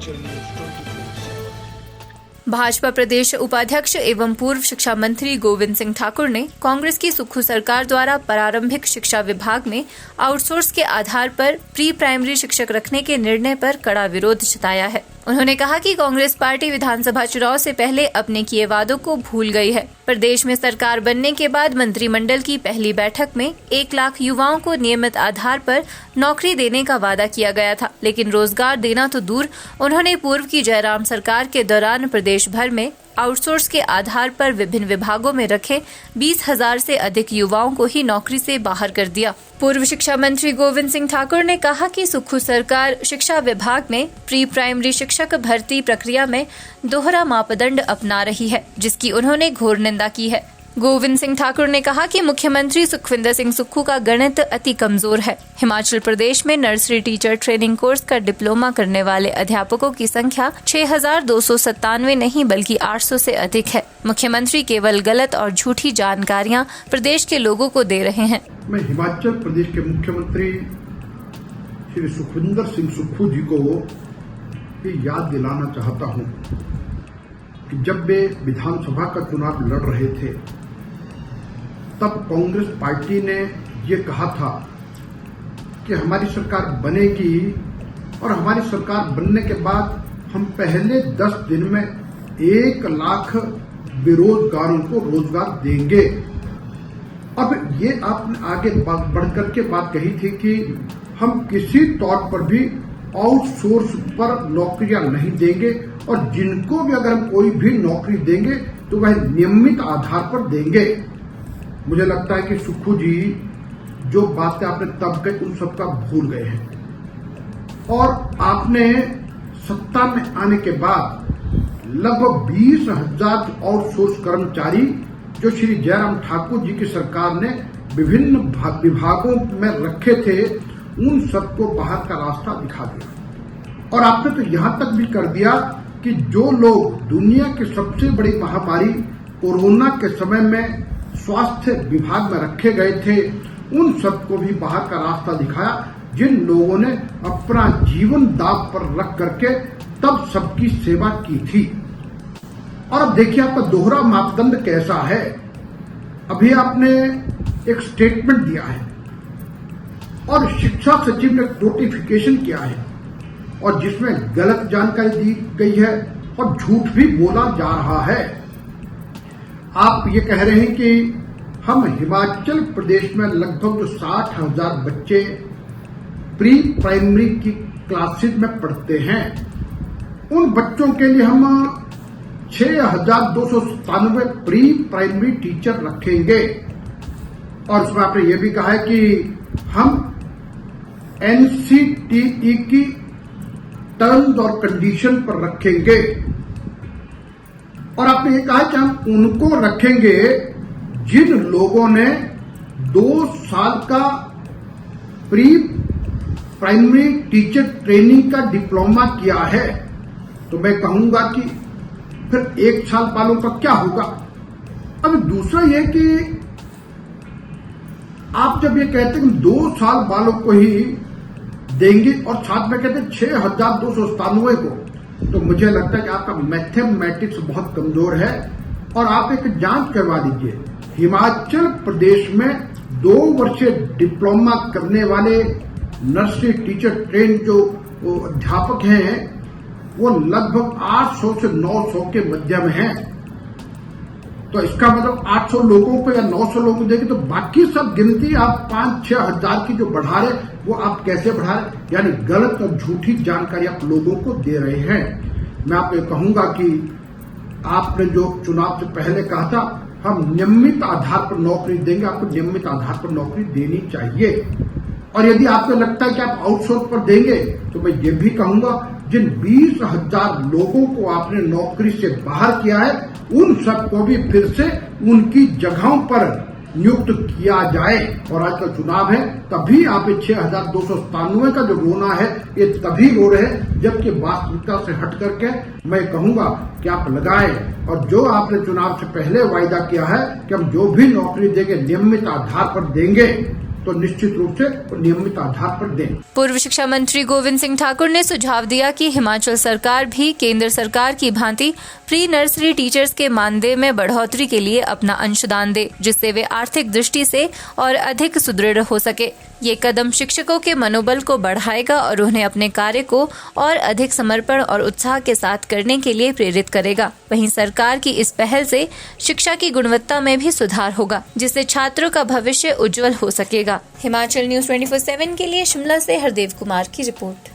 Himachal news 24/7। Bhajpa प्रदेश उपाध्यक्ष एवं पूर्व शिक्षा मंत्री गोविंद सिंह ठाकुर ने कांग्रेस की सुक्खू सरकार द्वारा प्रारंभिक शिक्षा विभाग में आउटसोर्स के आधार पर प्री प्राइमरी शिक्षक रखने के निर्णय पर कड़ा विरोध जताया है। उन्होंने कहा कि कांग्रेस पार्टी विधानसभा चुनाव से पहले अपने किए वादों को भूल गई है। प्रदेश में सरकार बनने के बाद मंत्रिमंडल की पहली बैठक में 1 लाख युवाओं को नियमित आधार पर नौकरी देने का वादा किया गया था, लेकिन रोजगार देना तो दूर, उन्होंने पूर्व की जयराम सरकार के दौरान प्रदेश भर में आउटसोर्स के आधार पर विभिन्न विभागों में रखे 20,000 से अधिक युवाओं को ही नौकरी से बाहर कर दिया। पूर्व शिक्षा मंत्री गोविंद सिंह ठाकुर ने कहा कि सुक्खू सरकार शिक्षा विभाग में प्री प्राइमरी शिक्षक भर्ती प्रक्रिया में दोहरा मापदंड अपना रही है, जिसकी उन्होंने घोर निंदा की है। गोविंद सिंह ठाकुर ने कहा कि मुख्यमंत्री सुखविंदर सिंह सुक्खू का गणित अति कमजोर है। हिमाचल प्रदेश में नर्सरी टीचर ट्रेनिंग कोर्स का डिप्लोमा करने वाले अध्यापकों की संख्या 6,297 नहीं बल्कि 800 से अधिक है। मुख्यमंत्री केवल गलत और झूठी जानकारियां प्रदेश के लोगों को दे रहे हैं। मैं हिमाचल प्रदेश के मुख्यमंत्री श्री सुखविंदर सिंह सुक्खू जी को ये याद दिलाना चाहता हूँ कि जब वे विधानसभा का चुनाव लड़ रहे थे तब कांग्रेस पार्टी ने ये कहा था कि हमारी सरकार बनेगी और हमारी सरकार बनने के बाद हम पहले 10 दिन में 1 लाख बेरोजगारों को रोजगार देंगे। अब ये आपने आगे बढ़कर के बात कही थी कि हम किसी तौर पर भी आउटसोर्स पर नौकरियां नहीं देंगे और जिनको भी अगर हम कोई भी नौकरी देंगे तो वह नियमित आधार पर देंगे। मुझे लगता है कि सुक्खू जी जो बातें आपने तब कही उन सबका भूल गए हैं और आपने सत्ता में आने के बाद लगभग 20,000 आउटसोर्स कर्मचारी जो श्री जयराम ठाकुर जी की सरकार ने विभिन्न विभागों में रखे थे उन सबको बाहर का रास्ता दिखा दिया। और आपने तो यहां तक भी कर दिया कि जो लोग दुनिया की सबसे बड़ी महामारी कोरोना के समय में स्वास्थ्य विभाग में रखे गए थे उन सबको भी बाहर का रास्ता दिखाया, जिन लोगों ने अपना जीवन दांव पर रख करके तब सबकी सेवा की थी। और अब देखिए आपका दोहरा मापदंड कैसा है। अभी आपने एक स्टेटमेंट दिया है और शिक्षा सचिव ने नोटिफिकेशन किया है और जिसमें गलत जानकारी दी गई है और झूठ भी बोला जा रहा है। आप ये कह रहे हैं कि हम हिमाचल प्रदेश में लगभग 60,000 बच्चे प्री प्राइमरी की क्लासेज में पढ़ते हैं, उन बच्चों के लिए हम 6,297 प्री प्राइमरी टीचर रखेंगे। और उसमें आपने ये भी कहा है कि हम NCTE की टर्म्स और कंडीशन पर रखेंगे और आपने ये कहा कि हम उनको रखेंगे जिन लोगों ने 2 साल का प्री प्राइमरी टीचर ट्रेनिंग का डिप्लोमा किया है। तो मैं कहूंगा कि फिर 1 साल वालों का क्या होगा। अब दूसरा यह कि आप जब ये कहते हैं 2 साल वालों को ही देंगे और साथ में कहते हैं 6,297 को, तो मुझे लगता है कि आपका मैथमेटिक्स बहुत कमजोर है और आप एक जांच करवा दीजिए। हिमाचल प्रदेश में 2 वर्षीय डिप्लोमा करने वाले नर्सरी टीचर ट्रेन जो अध्यापक हैं वो लगभग 800 से 900 के मध्य में हैं। तो इसका मतलब 800 लोगों को या 900 लोगों को देंगे तो बाकी सब गिनती आप 5-6 हजार की जो बढ़ा रहे वो आप कैसे बढ़ा रहे, यानी गलत और झूठी जानकारी आप लोगों को दे रहे हैं। मैं आपको कहूंगा कि आपने जो चुनाव से पहले कहा था हम नियमित आधार पर नौकरी देंगे, आपको नियमित आधार पर नौकरी देनी चाहिए। और यदि आपको लगता है कि आप आउटसोर्स पर देंगे तो मैं ये भी कहूंगा जिन 20,000 लोगों को आपने नौकरी से बाहर किया है उन सबको भी फिर से उनकी जगहों पर नियुक्त किया जाए। और आज का चुनाव है तभी आप 6,297 का जो रोना है ये तभी रो रहे हैं, जबकि वास्तविकता से हट करके मैं कहूंगा कि आप लगाएं। और जो आपने चुनाव से पहले वायदा किया है कि हम जो भी नौकरी देंगे नियमित आधार पर देंगे, तो निश्चित रूप से नियमित आधार पर दें। पूर्व शिक्षा मंत्री गोविंद सिंह ठाकुर ने सुझाव दिया कि हिमाचल सरकार भी केंद्र सरकार की भांति प्री नर्सरी टीचर्स के मानदेय में बढ़ोतरी के लिए अपना अंशदान दे, जिससे वे आर्थिक दृष्टि से और अधिक सुदृढ़ हो सके। ये कदम शिक्षकों के मनोबल को बढ़ाएगा और उन्हें अपने कार्य को और अधिक समर्पण और उत्साह के साथ करने के लिए प्रेरित करेगा। वहीं सरकार की इस पहल से शिक्षा की गुणवत्ता में भी सुधार होगा, जिससे छात्रों का भविष्य उज्जवल हो सकेगा। हिमाचल न्यूज़ 24/7 के लिए शिमला से हरदेव कुमार की रिपोर्ट।